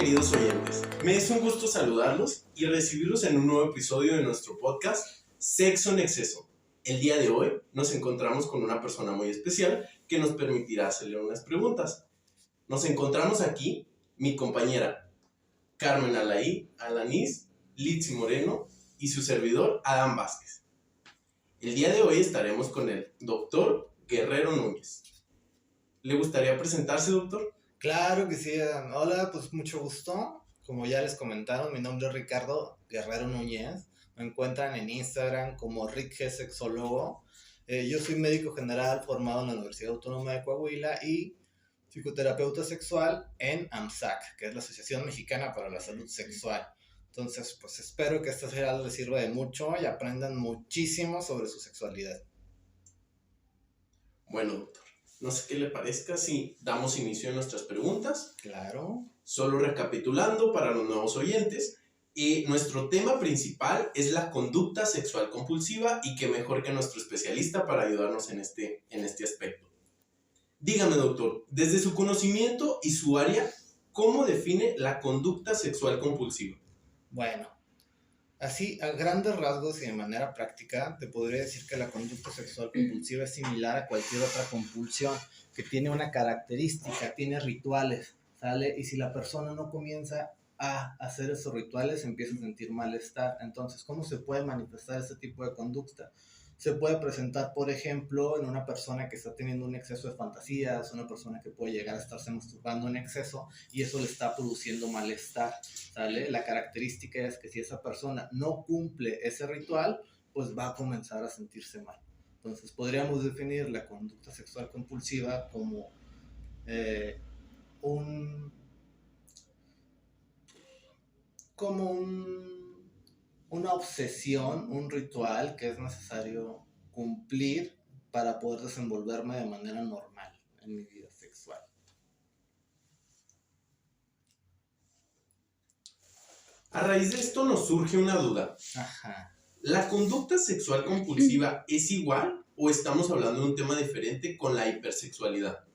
queridos oyentes, me es un gusto saludarlos y recibirlos en un nuevo episodio de nuestro podcast Sexo en Exceso. El día de hoy nos encontramos con una persona muy especial que nos permitirá hacerle unas preguntas. Nos encontramos aquí mi compañera Carmen Alanís, Litsi Moreno y su servidor Adán Vázquez. El día de hoy estaremos con el doctor Guerrero Núñez. ¿Le gustaría presentarse, doctor? Claro que sí. Hola, pues mucho gusto. Como ya les comentaron, mi nombre es Ricardo Guerrero Núñez. Me encuentran en Instagram como Rick G. Sexólogo. Yo soy médico general formado en la Universidad Autónoma de Coahuila y psicoterapeuta sexual en AMSAC, que es la Asociación Mexicana para la Salud Sexual. Entonces, pues espero que esta sea les sirva de mucho y aprendan muchísimo sobre su sexualidad. Bueno, doctor, no sé qué le parezca si damos inicio a nuestras preguntas. Claro. Solo recapitulando para los nuevos oyentes, nuestro tema principal es la conducta sexual compulsiva y qué mejor que nuestro especialista para ayudarnos en este aspecto. Dígame, doctor, desde su conocimiento y su área, ¿cómo define la conducta sexual compulsiva? Bueno, así a grandes rasgos y de manera práctica, te podría decir que la conducta sexual compulsiva es similar a cualquier otra compulsión, que tiene una característica, tiene rituales, ¿sale? Y si la persona no comienza a hacer esos rituales, empieza a sentir malestar. Entonces, ¿cómo se puede manifestar ese tipo de conducta? Se puede presentar, por ejemplo, en una persona que está teniendo un exceso de fantasías, una persona que puede llegar a estarse masturbando en exceso y eso le está produciendo malestar, ¿sale? La característica es que si esa persona no cumple ese ritual, pues va a comenzar a sentirse mal. Entonces, podríamos definir la conducta sexual compulsiva como una obsesión, un ritual que es necesario cumplir para poder desenvolverme de manera normal en mi vida sexual. A raíz de esto nos surge una duda. Ajá. ¿La conducta sexual compulsiva es igual o estamos hablando de un tema diferente con la hipersexualidad?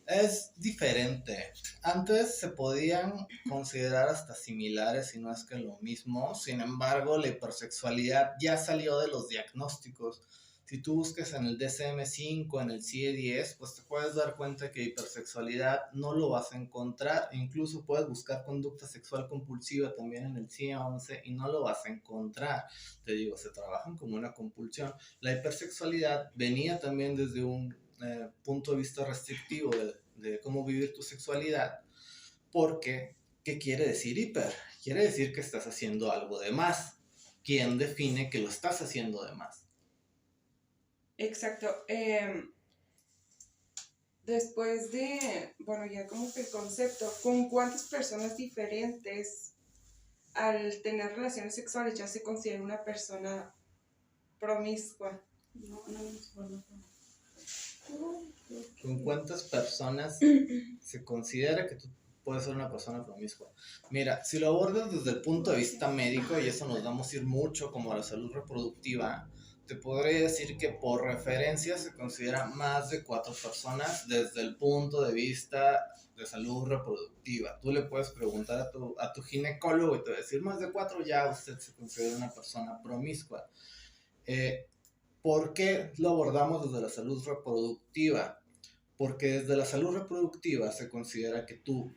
Es diferente. Antes se podían considerar hasta similares, y no es que lo mismo. Sin embargo, la hipersexualidad ya salió de los diagnósticos. Si tú buscas en el DSM-5, en el CIE-10, pues te puedes dar cuenta que hipersexualidad no lo vas a encontrar. Incluso puedes buscar conducta sexual compulsiva también en el CIE-11 y no lo vas a encontrar. Te digo, se trabajan como una compulsión. La hipersexualidad venía también desde un punto de vista restrictivo de cómo vivir tu sexualidad, porque, ¿qué quiere decir hiper? Quiere decir que estás haciendo algo de más. ¿Quién define que lo estás haciendo de más? Exacto. Después de, bueno, ya como que el concepto, ¿con cuántas personas diferentes al tener relaciones sexuales ya se considera una persona promiscua? No ¿Con cuántas personas se considera que tú puedes ser una persona promiscua? Mira, si lo abordas desde el punto de vista médico, y eso nos vamos a ir mucho como a la salud reproductiva, te podría decir que por referencia se considera más de 4 personas desde el punto de vista de salud reproductiva. Tú le puedes preguntar a tu ginecólogo y te va a decir, más de 4 ya usted se considera una persona promiscua. ¿Por qué lo abordamos desde la salud reproductiva? Porque desde la salud reproductiva se considera que tú,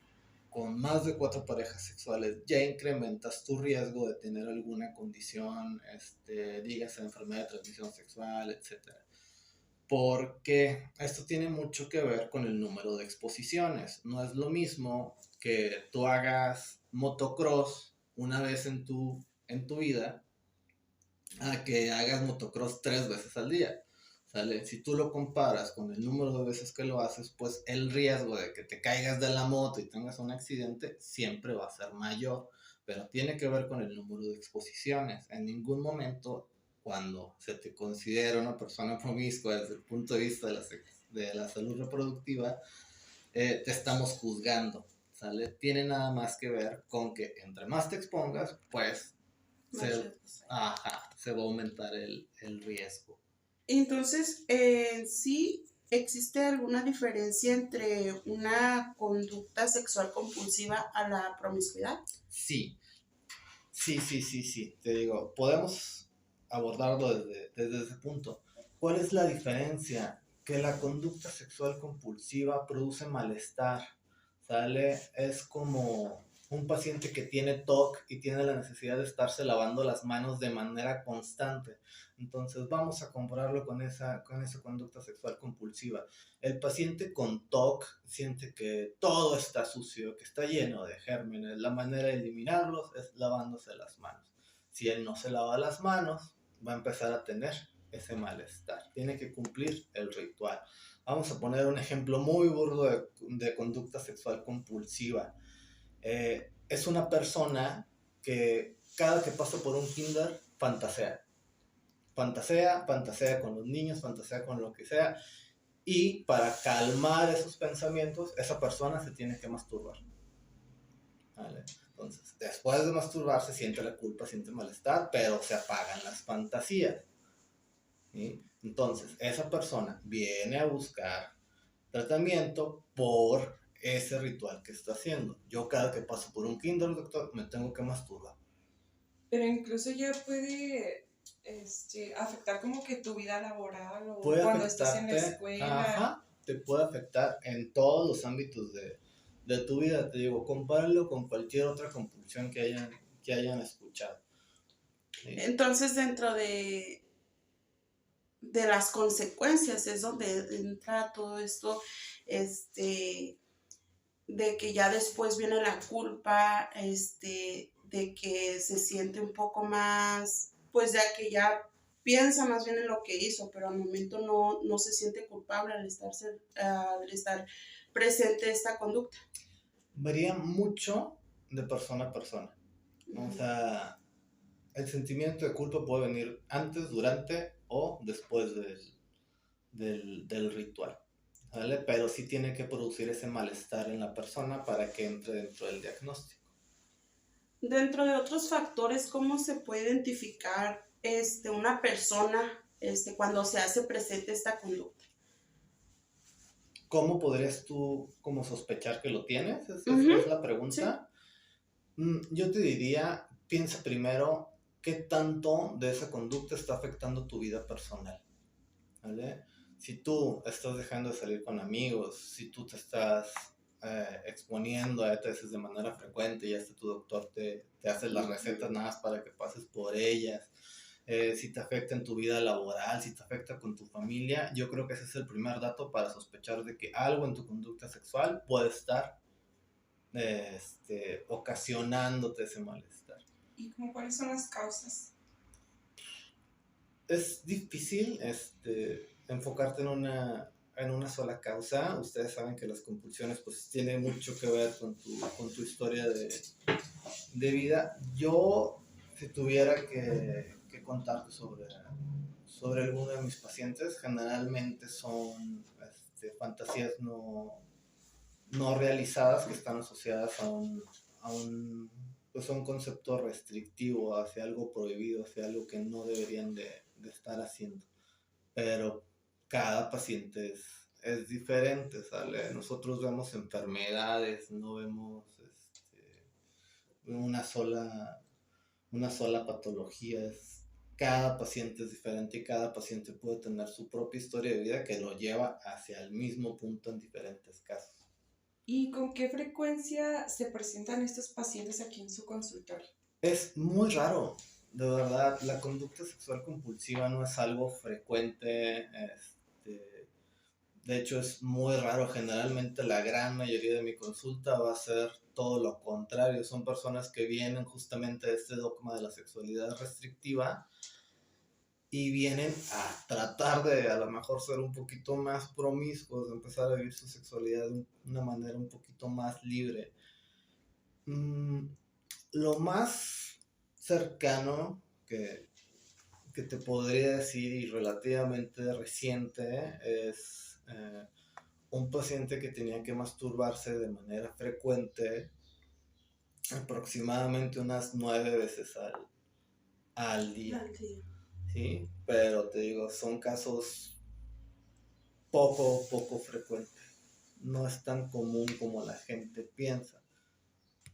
con más de 4 parejas sexuales, ya incrementas tu riesgo de tener alguna condición, dígase enfermedad de transmisión sexual, etc. Porque esto tiene mucho que ver con el número de exposiciones. No es lo mismo que tú hagas motocross una vez en tu vida a que hagas motocross 3 veces al día. ¿Sale? Si tú lo comparas con el número de veces que lo haces, pues el riesgo de que te caigas de la moto y tengas un accidente siempre va a ser mayor, pero tiene que ver con el número de exposiciones. En ningún momento, cuando se te considera una persona promiscua desde el punto de vista de la salud reproductiva, te estamos juzgando, ¿sale? Tiene nada más que ver con que entre más te expongas, pues se va a aumentar el riesgo. Entonces, sí, ¿existe alguna diferencia entre una conducta sexual compulsiva a la promiscuidad? Sí, sí. Te digo, podemos abordarlo desde ese punto. ¿Cuál es la diferencia? Que la conducta sexual compulsiva produce malestar, ¿sale? Es como un paciente que tiene TOC y tiene la necesidad de estarse lavando las manos de manera constante. Entonces vamos a compararlo con esa conducta sexual compulsiva. El paciente con TOC siente que todo está sucio, que está lleno de gérmenes. La manera de eliminarlos es lavándose las manos. Si él no se lava las manos, va a empezar a tener ese malestar. Tiene que cumplir el ritual. Vamos a poner un ejemplo muy burdo de conducta sexual compulsiva. Es una persona que cada que pasa por un kinder fantasea con los niños, fantasea con lo que sea, y para calmar esos pensamientos, esa persona se tiene que masturbar. ¿Vale? Entonces, después de masturbarse, siente la culpa, siente malestar, pero se apagan las fantasías. ¿Sí? Entonces, esa persona viene a buscar tratamiento por ese ritual que está haciendo. Yo cada que paso por un kinder, doctor, me tengo que masturbar. Pero incluso ya puede afectar como que tu vida laboral o Puede cuando estás en la afectarte, escuela. ajá, te puede afectar en todos los ámbitos de tu vida. Te digo, compáralo con cualquier otra compulsión que hayan escuchado. ¿Sí? Entonces, dentro de las consecuencias es donde entra todo esto, de que ya después viene la culpa, de que se siente un poco más, pues ya que ya piensa más bien en lo que hizo, pero al momento no se siente culpable al estar presente esta conducta. Varía mucho de persona a persona. ¿No? O sea, el sentimiento de culpa puede venir antes, durante o después del ritual. ¿Vale? Pero sí tiene que producir ese malestar en la persona para que entre dentro del diagnóstico. Dentro de otros factores, ¿cómo se puede identificar una persona cuando se hace presente esta conducta? ¿Cómo podrías tú como sospechar que lo tienes? Es la pregunta. Sí. Yo te diría, piensa primero qué tanto de esa conducta está afectando tu vida personal. ¿Vale? Si tú estás dejando de salir con amigos, si tú te estás exponiendo a ETS de manera frecuente y hasta tu doctor te hace las recetas nada más para que pases por ellas, si te afecta en tu vida laboral, si te afecta con tu familia, yo creo que ese es el primer dato para sospechar de que algo en tu conducta sexual puede estar ocasionándote ese malestar. ¿Y cómo cuáles son las causas? Es difícil enfocarte en una sola causa. Ustedes saben que las compulsiones pues tienen mucho que ver con tu historia de vida. Yo, si tuviera que contarte sobre alguno de mis pacientes, generalmente son fantasías no realizadas que están asociadas a un concepto restrictivo, hacia algo prohibido, hacia algo que no deberían de estar haciendo. Pero cada paciente es diferente, ¿sale? Nosotros vemos enfermedades, no vemos una sola patología. Cada paciente es diferente y cada paciente puede tener su propia historia de vida que lo lleva hacia el mismo punto en diferentes casos. ¿Y con qué frecuencia se presentan estos pacientes aquí en su consultorio? Es muy raro, de verdad. La conducta sexual compulsiva no es algo frecuente. De hecho, es muy raro. Generalmente la gran mayoría de mi consulta va a ser todo lo contrario. Son personas que vienen justamente de este dogma de la sexualidad restrictiva y vienen a tratar de a lo mejor ser un poquito más promiscuos, empezar a vivir su sexualidad de una manera un poquito más libre. Lo más cercano que te podría decir y relativamente reciente es un paciente que tenía que masturbarse de manera frecuente, aproximadamente unas 9 veces al día. ¿Sí? Pero te digo, son casos poco frecuente. No es tan común como la gente piensa.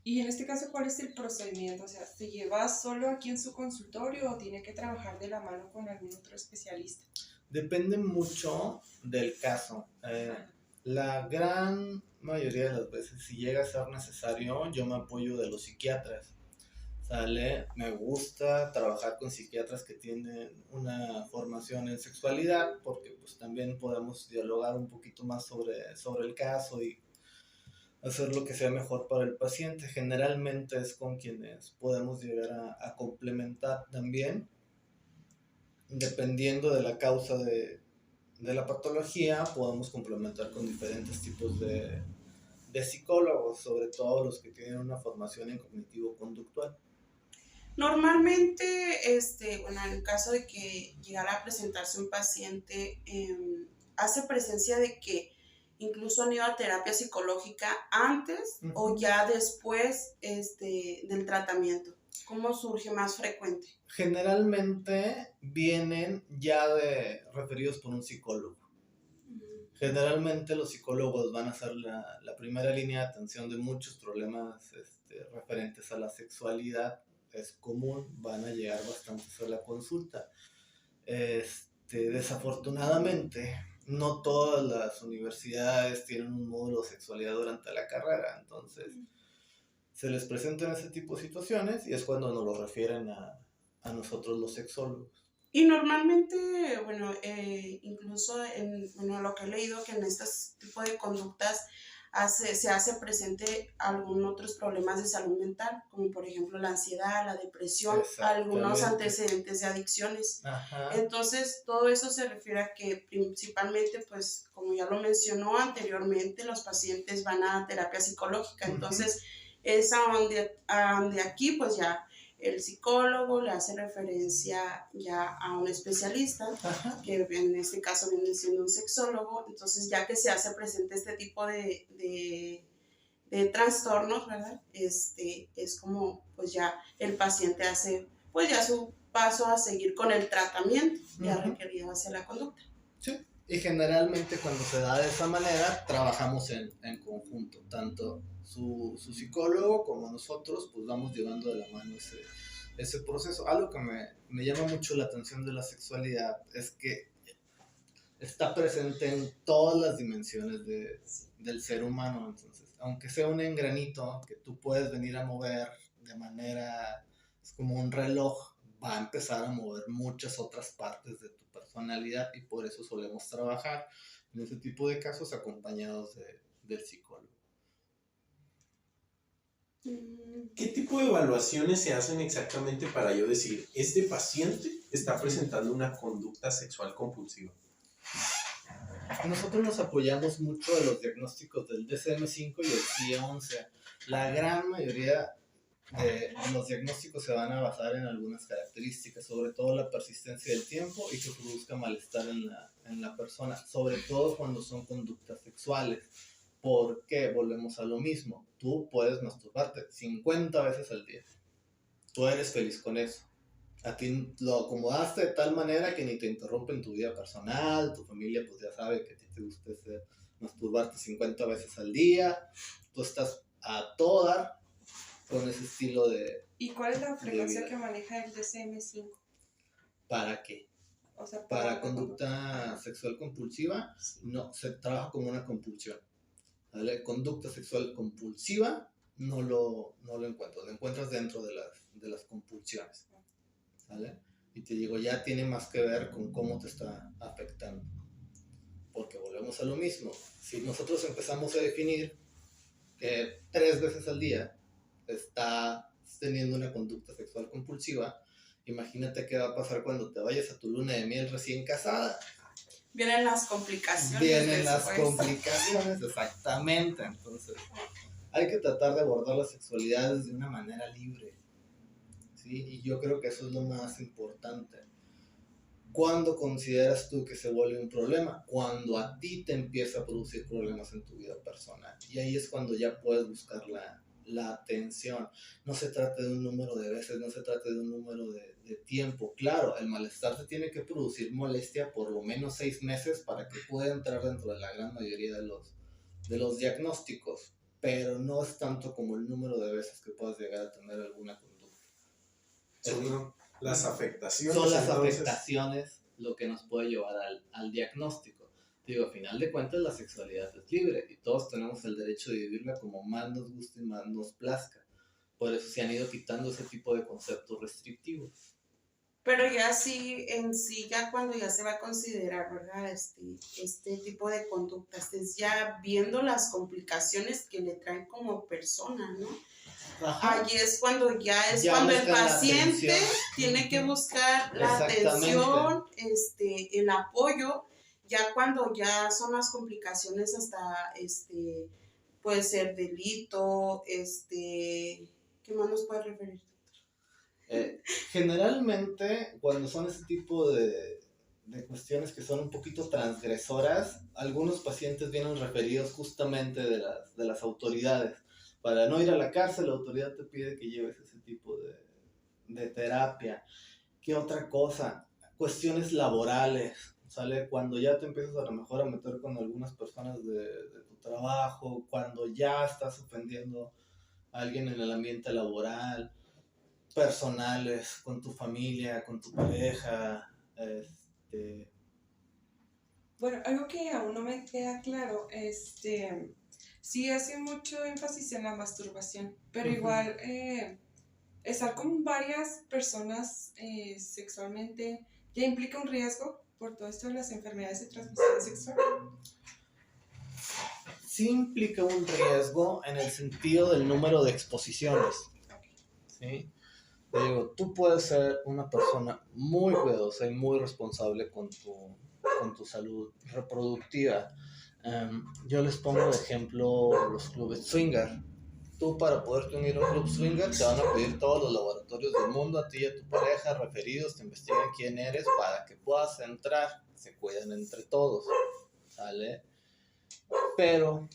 Y en este caso, ¿cuál es el procedimiento? O sea, ¿se lleva solo aquí en su consultorio o tiene que trabajar de la mano con algún otro especialista? Depende mucho del caso. La gran mayoría de las veces, si llega a ser necesario, yo me apoyo de los psiquiatras. ¿Sale? Me gusta trabajar con psiquiatras que tienen una formación en sexualidad, porque pues también podemos dialogar un poquito más sobre el caso y hacer lo que sea mejor para el paciente. Generalmente es con quienes podemos llegar a complementar también, dependiendo de la causa de la patología, podemos complementar con diferentes tipos de psicólogos, sobre todo los que tienen una formación en cognitivo-conductual. Normalmente, bueno, en el caso de que llegara a presentarse un paciente, hace presencia de que incluso han ido a terapia psicológica antes o ya después del tratamiento. ¿Cómo surge más frecuente? Generalmente vienen ya referidos por un psicólogo. Generalmente los psicólogos van a ser la primera línea de atención de muchos problemas referentes a la sexualidad. Es común, van a llegar bastantes a la consulta. Desafortunadamente, no todas las universidades tienen un módulo de sexualidad durante la carrera, entonces se les presentan ese tipo de situaciones y es cuando nos lo refieren a nosotros los sexólogos. Y normalmente, bueno, incluso lo que he leído, que en este tipo de conductas se hace presente algunos otros problemas de salud mental, como por ejemplo la ansiedad, la depresión, algunos antecedentes de adicciones. Ajá. Entonces, todo eso se refiere a que principalmente, pues, como ya lo mencionó anteriormente, los pacientes van a terapia psicológica. Entonces, es a donde aquí, pues ya el psicólogo le hace referencia ya a un especialista, que en este caso viene siendo un sexólogo. Entonces, ya que se hace presente este tipo de trastornos, ¿verdad? Es como, pues ya el paciente hace, pues ya su paso a seguir con el tratamiento ya requerido hacia la conducta. Sí, y generalmente cuando se da de esa manera, trabajamos en conjunto, tanto su psicólogo como nosotros, pues vamos llevando de la mano ese proceso. Algo que me llama mucho la atención de la sexualidad es que está presente en todas las dimensiones del ser humano. Entonces, aunque sea un engranito que tú puedes venir a mover de manera, es como un reloj, va a empezar a mover muchas otras partes de tu personalidad y por eso solemos trabajar en ese tipo de casos acompañados del psicólogo. ¿Qué tipo de evaluaciones se hacen exactamente para yo decir, este paciente está presentando una conducta sexual compulsiva? Nosotros nos apoyamos mucho de los diagnósticos del DSM-5 y el CIE-11. La gran mayoría de los diagnósticos se van a basar en algunas características, sobre todo la persistencia del tiempo y que produzca malestar en la persona, sobre todo cuando son conductas sexuales. Porque volvemos a lo mismo, tú puedes masturbarte 50 veces al día, tú eres feliz con eso, a ti lo acomodaste de tal manera que ni te interrumpe en tu vida personal, tu familia pues ya sabe que a ti te gusta masturbarte 50 veces al día, tú estás a toda con ese estilo de... ¿Y cuál es la frecuencia que maneja el DSM-5? ¿Para qué? O sea, para conducta sexual compulsiva, no, se trabaja como una compulsión. ¿Vale? Conducta sexual compulsiva no lo encuentras, lo encuentras dentro de las compulsiones, ¿vale? Y te digo, ya tiene más que ver con cómo te está afectando, porque volvemos a lo mismo. Si nosotros empezamos a definir que 3 veces al día estás teniendo una conducta sexual compulsiva, imagínate qué va a pasar cuando te vayas a tu luna de miel recién casada. Vienen las complicaciones. Vienen las complicaciones, exactamente. Entonces, hay que tratar de abordar la sexualidad de una manera libre, ¿sí? Y yo creo que eso es lo más importante. ¿Cuándo consideras tú que se vuelve un problema? Cuando a ti te empieza a producir problemas en tu vida personal. Y ahí es cuando ya puedes buscar la atención. No se trata de un número de veces, no se trata de un número de de tiempo. Claro, el malestar te tiene que producir molestia por lo menos 6 meses para que pueda entrar dentro de la gran mayoría de los diagnósticos, pero no es tanto como el número de veces que puedas llegar a tener alguna conducta. Son las afectaciones. Son las entonces, afectaciones lo que nos puede llevar al diagnóstico. Digo, a final de cuentas la sexualidad es libre y todos tenemos el derecho de vivirla como más nos guste y más nos plazca. Por eso se han ido quitando ese tipo de conceptos restrictivos. Pero ya sí, en sí, ya cuando ya se va a considerar, ¿verdad? Este tipo de conductas, es ya viendo las complicaciones que le traen como persona, ¿no? Ajá. Allí es cuando el buscan la paciente atención. tiene que buscar la Exactamente. atención, el apoyo, ya cuando ya son las complicaciones hasta, puede ser delito, ¿qué más nos puede referir? Generalmente, cuando son ese tipo de cuestiones que son un poquito transgresoras, algunos pacientes vienen referidos justamente de las autoridades. Para no ir a la cárcel, la autoridad te pide que lleves ese tipo de terapia. ¿Qué otra cosa? Cuestiones laborales, ¿sale? Cuando ya te empiezas a lo mejor a meter con algunas personas de tu trabajo, cuando ya estás ofendiendo a alguien en el ambiente laboral, personales, con tu familia, con tu pareja, Bueno, algo que aún no me queda claro, sí hace mucho énfasis en la masturbación, pero igual estar con varias personas sexualmente ya implica un riesgo por todo esto de las enfermedades de transmisión sexual. Sí implica un riesgo en el sentido del número de exposiciones, ¿sí? Digo, tú puedes ser una persona muy cuidadosa y muy responsable con tu salud reproductiva. Yo les pongo de ejemplo los clubes swinger. Tú, para poderte unir a un club swinger, te van a pedir todos los laboratorios del mundo, a ti y a tu pareja, referidos, te investigan quién eres para que puedas entrar. Se cuidan entre todos, ¿sale? Pero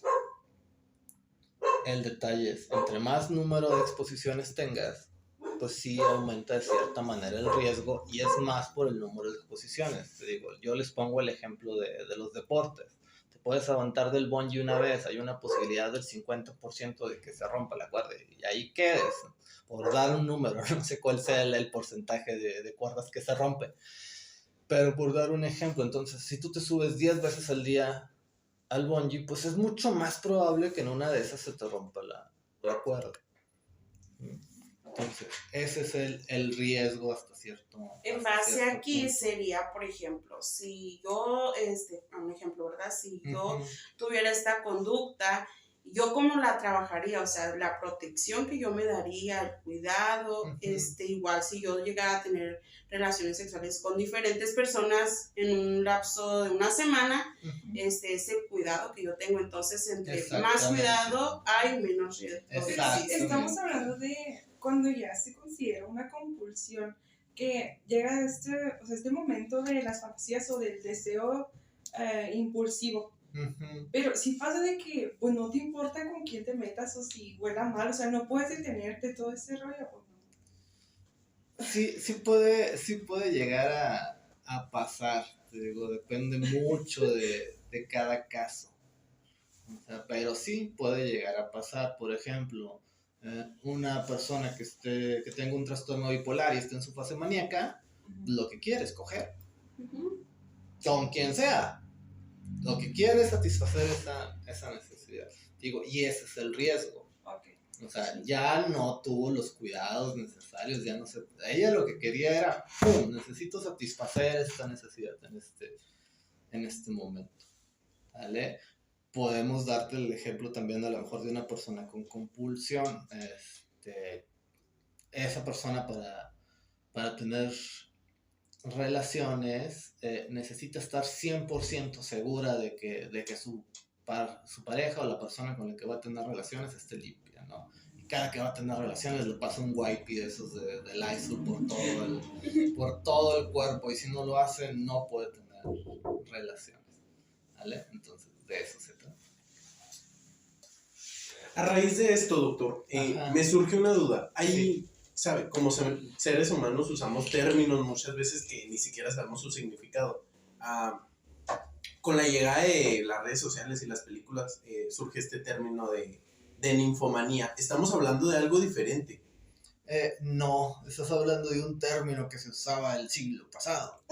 el detalle es, entre más número de exposiciones tengas, pues sí aumenta de cierta manera el riesgo, y es más por el número de exposiciones. Te digo, yo les pongo el ejemplo de los deportes. Te puedes aventar del bungee una vez, hay una posibilidad del 50% de que se rompa la cuerda y ahí quedes, por dar un número, no sé cuál sea el porcentaje de cuerdas que se rompe, pero por dar un ejemplo. Entonces, si tú te subes 10 veces al día al bungee, pues es mucho más probable que en una de esas se te rompa la cuerda. Entonces, ese es el riesgo hasta cierto punto. En base aquí sería, por ejemplo, si yo, un ejemplo, ¿verdad? Si yo tuviera esta conducta, ¿yo cómo la trabajaría? O sea, la protección que yo me daría, el cuidado, igual si yo llegara a tener relaciones sexuales con diferentes personas en un lapso de una semana, ese cuidado que yo tengo, entonces entre más cuidado hay menos riesgo. Estamos hablando de cuando ya se considera una compulsión, que llega este momento de las fantasías o del deseo impulsivo. Pero si pasa de que pues no te importa con quién te metas o si huela mal, o sea, no puedes detenerte todo ese rollo, ¿o no? Sí puede llegar a pasar, te digo, depende mucho de cada caso. O sea, pero sí puede llegar a pasar. Por ejemplo, una persona que tenga un trastorno bipolar y esté en su fase maníaca, lo que quiere es coger. Con quien sea. Lo que quiere es satisfacer esa necesidad. Digo, y ese es el riesgo. Okay. O sea, ya no tuvo los cuidados necesarios, ya no sé. Ella lo que quería era, ¡pum!, necesito satisfacer esta necesidad en este momento. ¿Vale? Podemos darte el ejemplo también a lo mejor de una persona con compulsión. Esa persona para tener relaciones necesita estar 100% segura de que su pareja o la persona con la que va a tener relaciones esté limpia, ¿no? Y cada que va a tener relaciones le pasa un wipey de esos de Lysol por todo el cuerpo, y si no lo hace no puede tener relaciones, ¿vale? Entonces de eso se trata. A raíz de esto, doctor, me surge una duda. sabe, como seres humanos usamos términos muchas veces que ni siquiera sabemos su significado. Con la llegada de las redes sociales y las películas surge este término de ninfomanía. Estamos hablando de algo diferente. No, estás hablando de un término que se usaba el siglo pasado.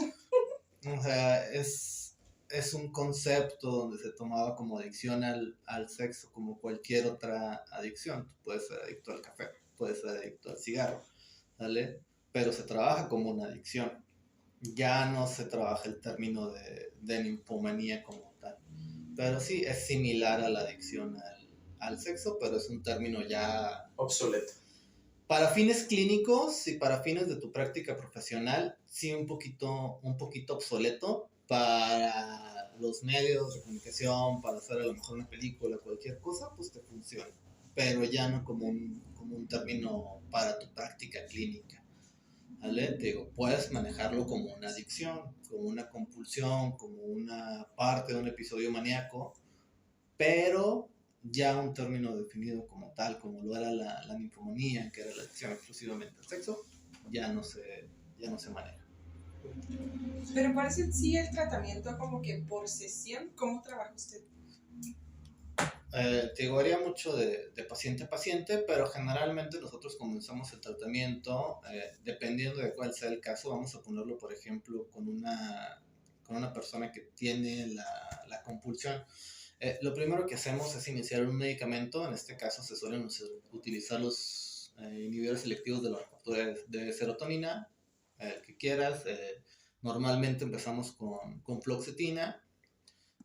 O sea, es un concepto donde se tomaba como adicción al sexo, como cualquier otra adicción. Tú puedes ser adicto al café, puedes ser adicto al cigarro, ¿vale? Pero se trabaja como una adicción. Ya no se trabaja el término de ninfomanía como tal. Pero sí, es similar a la adicción al sexo, pero es un término ya Obsoleto. para fines clínicos y para fines de tu práctica profesional, sí un poquito obsoleto. Para los medios de comunicación, para hacer a lo mejor una película, cualquier cosa, pues te funciona. Pero ya no como un término para tu práctica clínica. ¿Vale? Te digo, puedes manejarlo como una adicción, como una compulsión, como una parte de un episodio maníaco, pero ya un término definido como tal, como lo era la ninfomanía, que era la adicción exclusivamente al sexo, ya no se maneja. Pero parece sí el tratamiento como que por sesión, ¿cómo trabaja usted? Te digo, varía mucho de paciente a paciente, pero generalmente nosotros comenzamos el tratamiento, dependiendo de cuál sea el caso, vamos a ponerlo, por ejemplo, con una persona que tiene la compulsión. Lo primero que hacemos es iniciar un medicamento. En este caso se suelen utilizar los inhibidores selectivos de la recaptura de serotonina, el que quieras. Normalmente empezamos con fluoxetina.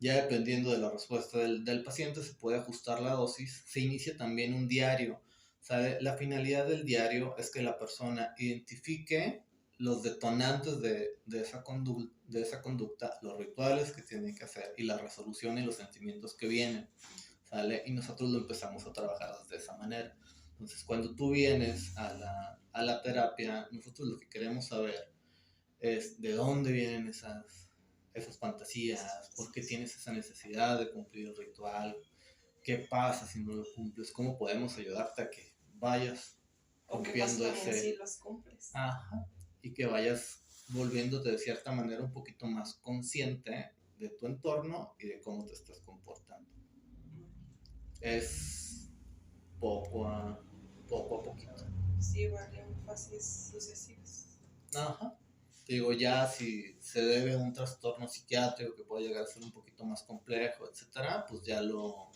Ya dependiendo de la respuesta del paciente se puede ajustar la dosis. Se inicia también un diario. ¿Sabe? La finalidad del diario es que la persona identifique los detonantes de esa conducta, los rituales que tiene que hacer y la resolución y los sentimientos que vienen, ¿sale? Y nosotros lo empezamos a trabajar de esa manera. Entonces, cuando tú vienes a la terapia, nosotros lo que queremos saber es de dónde vienen esas fantasías, por qué tienes esa necesidad de cumplir el ritual, qué pasa si no lo cumples, cómo podemos ayudarte a que vayas ¿O qué pasa cumpliendo también ese... si los cumples? Ajá, y que vayas volviéndote de cierta manera un poquito más consciente de tu entorno y de cómo te estás comportando. Es poco a poquito. Sí, vale, en fases sucesivas. Ajá. Te digo, ya si se debe a un trastorno psiquiátrico que puede llegar a ser un poquito más complejo, etcétera, pues ya lo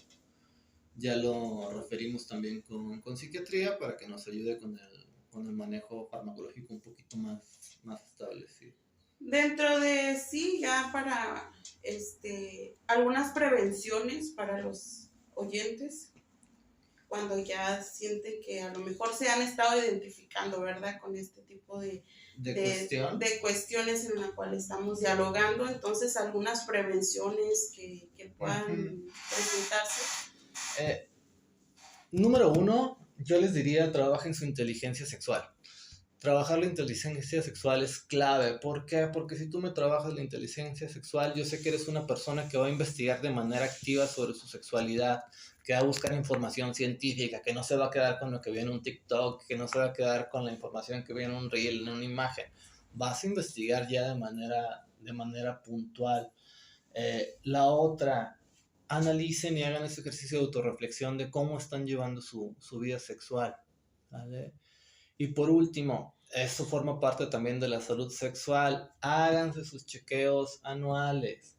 referimos también con psiquiatría para que nos ayude con el manejo farmacológico un poquito más establecido. Dentro de sí, ya para algunas prevenciones para los oyentes, cuando ya sienten que a lo mejor se han estado identificando, ¿verdad? Con este tipo de cuestiones en las cuales estamos dialogando, entonces algunas prevenciones que puedan presentarse. Número 1, yo les diría, trabajen su inteligencia sexual. Trabajar la inteligencia sexual es clave. ¿Por qué? Porque si tú me trabajas la inteligencia sexual, yo sé que eres una persona que va a investigar de manera activa sobre su sexualidad, que va a buscar información científica, que no se va a quedar con lo que viene en un TikTok, que no se va a quedar con la información que viene en un reel, en una imagen. Vas a investigar ya de manera puntual. La otra, analicen y hagan ese ejercicio de autorreflexión de cómo están llevando su vida sexual, ¿vale? Y por último, eso forma parte también de la salud sexual. Háganse sus chequeos anuales.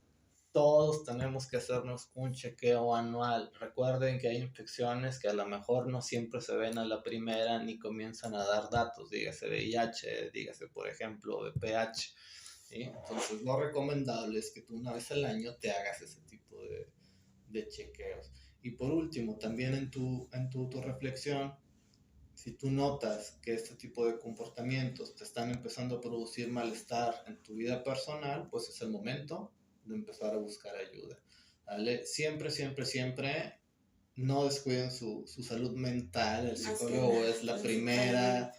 Todos tenemos que hacernos un chequeo anual. Recuerden que hay infecciones que a lo mejor no siempre se ven a la primera ni comienzan a dar datos, dígase VIH, dígase por ejemplo VPH. ¿Sí? Entonces lo recomendable es que tú una vez al año te hagas ese tipo de chequeos. Y por último, también en tu reflexión, si tú notas que este tipo de comportamientos te están empezando a producir malestar en tu vida personal, pues es el momento de empezar a buscar ayuda, ¿vale? Siempre, siempre, siempre no descuiden su salud mental. El psicólogo es la primera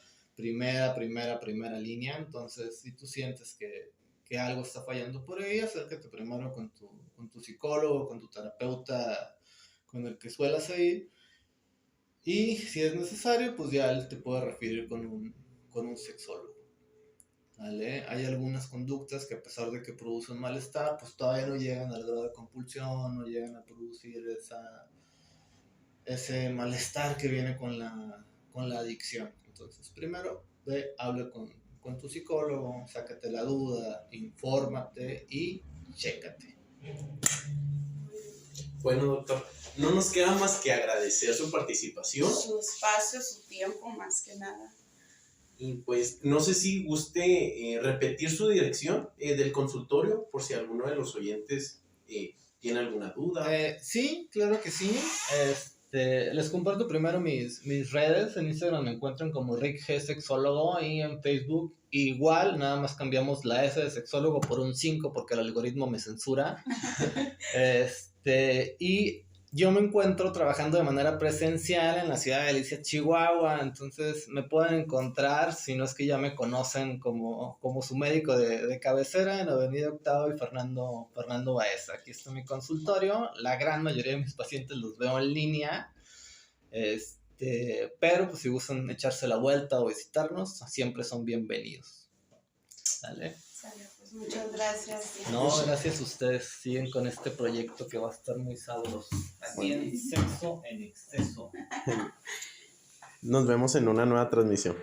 línea. Entonces, si tú sientes que algo está fallando por ahí, acércate primero con tu psicólogo, con tu terapeuta, con el que suelas ir. Y si es necesario, pues ya él te puede referir con un sexólogo. ¿Vale? Hay algunas conductas que a pesar de que producen malestar, pues todavía no llegan al grado de compulsión, no llegan a producir ese malestar que viene con la adicción. Entonces, primero, habla con tu psicólogo, sácate la duda, infórmate y chécate. Bueno, doctor, no nos queda más que agradecer su participación. Su espacio, su tiempo, más que nada. Y pues no sé si guste repetir su dirección del consultorio por si alguno de los oyentes tiene alguna duda. Sí, claro que sí. Les comparto primero mis redes. En Instagram me encuentran como Rick G Sexólogo y en Facebook igual, nada más cambiamos la S de sexólogo por un 5 porque el algoritmo me censura. Y yo me encuentro trabajando de manera presencial en la ciudad de Alicia, Chihuahua, entonces me pueden encontrar, si no es que ya me conocen como su médico de cabecera, en Avenida Octavo y Fernando Baeza. Aquí está mi consultorio, la gran mayoría de mis pacientes los veo en línea, pero pues si gustan echarse la vuelta o visitarnos, siempre son bienvenidos. ¿Vale? Pues muchas gracias. No, gracias a ustedes. Siguen con este proyecto que va a estar muy sabroso. Aquí en Sexo en Exceso. Nos vemos en una nueva transmisión.